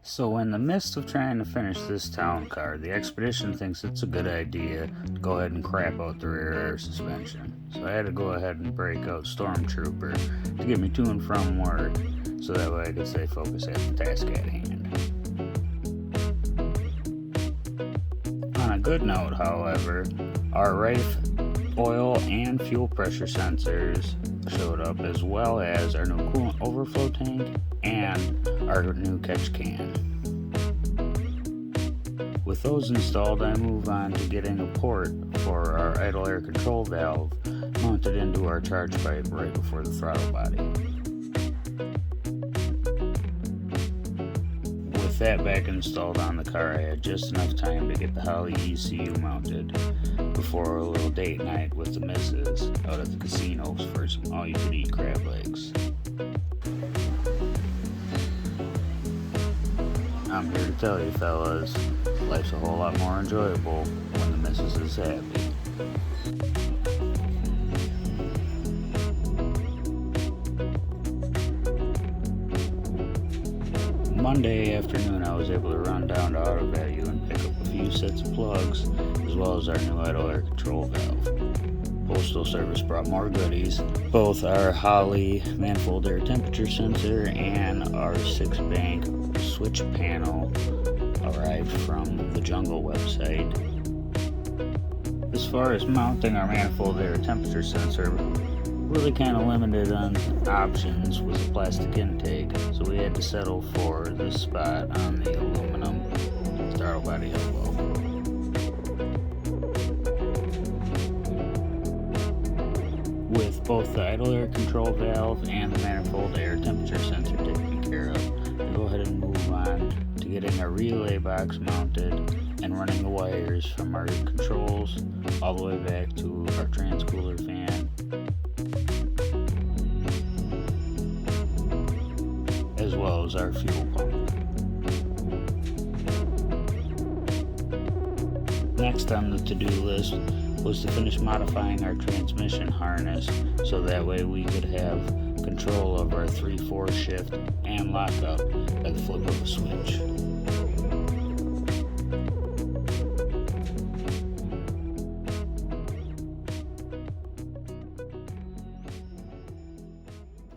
So in the midst of trying to finish this town car, the expedition thinks it's a good idea to go ahead and crap out the rear air suspension. So I had to go ahead and break out Stormtrooper to get me to and from work, so that way I could stay focused at the task at hand. On a good note, however, our Rafe oil and fuel pressure sensors showed up, as well as our new coolant overflow tank and our new catch can. With those installed, I move on to getting a port for our idle air control valve mounted into our charge pipe right before the throttle body. With that back installed on the car, I had just enough time to get the Holly ECU mounted before a little date night with the missus out at the casinos for some all-you-could-eat crab legs. I'm here to tell you, fellas, life's a whole lot more enjoyable when the missus is happy. Monday afternoon, I was able to run down to Auto Value and pick up a few sets of plugs, as well as our new idle air control valve. Postal Service brought more goodies. Both our Holly manifold air temperature sensor and our 6-bank switch panel arrived from the Jungle website. As far as mounting our manifold air temperature sensor, really kind of limited on options with the plastic intake, so we had to settle for this spot on the aluminum throttle body elbow. With both the idle air control valve and the manifold air temperature sensor taken care of, I go ahead and move on to getting our relay box mounted and running the wires from our controls all the way back to our transcooler fan, as well as our fuel pump. Next on the to-do list was to finish modifying our transmission harness so that way we could have control of our 3/4 shift and lockup by the flip of a switch.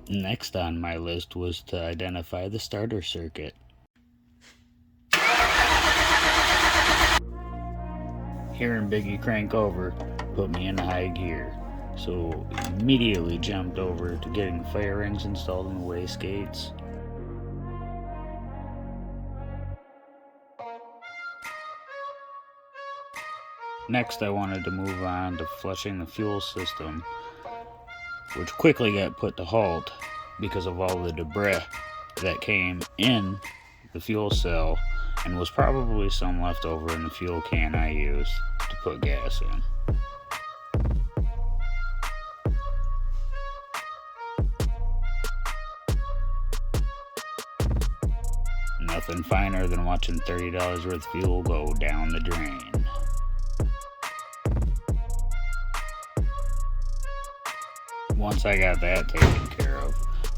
Next on my list was to identify the starter circuit. Hearing Biggie crank over put me in high gear, so immediately jumped over to getting the fire rings installed in the wastegates. Next, I wanted to move on to flushing the fuel system, which quickly got put to halt because of all the debris that came in the fuel cell and was probably some left over in the fuel can I used to put gas in. Nothing finer than watching $30 worth of fuel go down the drain. Once I got that taken care of,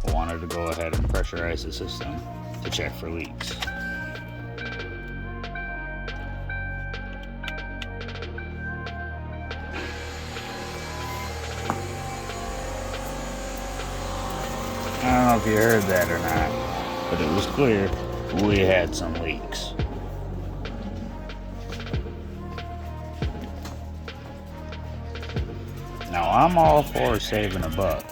I wanted to go ahead and pressurize the system to check for leaks. I don't know if you heard that or not, but it was clear we had some leaks. Now, I'm all for saving a buck,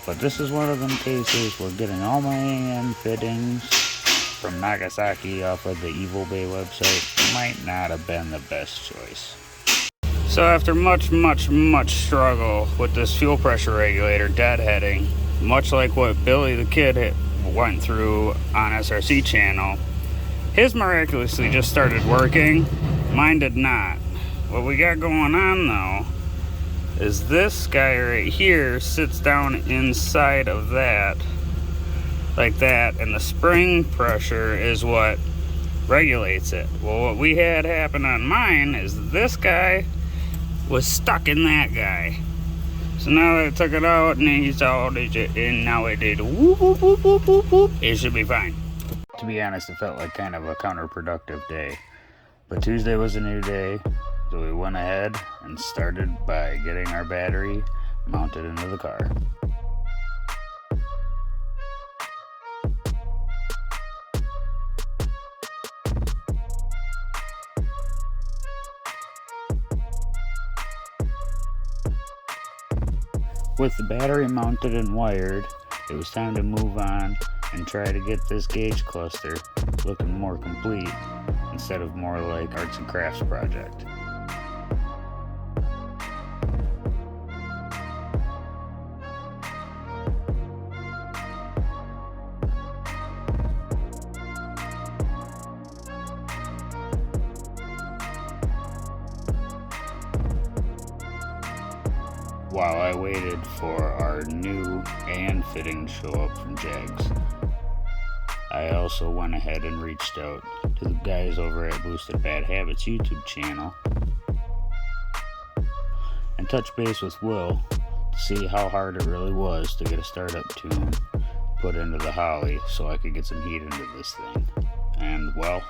but this is one of them cases where getting all my AM fittings from Nagasaki off of the Evil Bay website might not have been the best choice. So after much struggle with this fuel pressure regulator deadheading, much like what Billy the Kid went through on SRC channel, his miraculously just started working, mine did not. What we got going on though is this guy right here sits down inside of that, like that, and the spring pressure is what regulates it. Well, what we had happen on mine is this guy was stuck in that guy. So now that I took it out and he's all, and now it did whoop, whoop, whoop, whoop, whoop, whoop, it should be fine. To be honest, it felt like kind of a counterproductive day. But Tuesday was a new day, so we went ahead and started by getting our battery mounted into the car. With the battery mounted and wired, it was time to move on and try to get this gauge cluster looking more complete instead of more like arts and crafts project. While I waited for our new and fitting to show up from Jags, I also went ahead and reached out to the guys over at Boosted Bad Habits YouTube channel and touched base with Will to see how hard it really was to get a startup tune put into the Holly so I could get some heat into this thing. And well,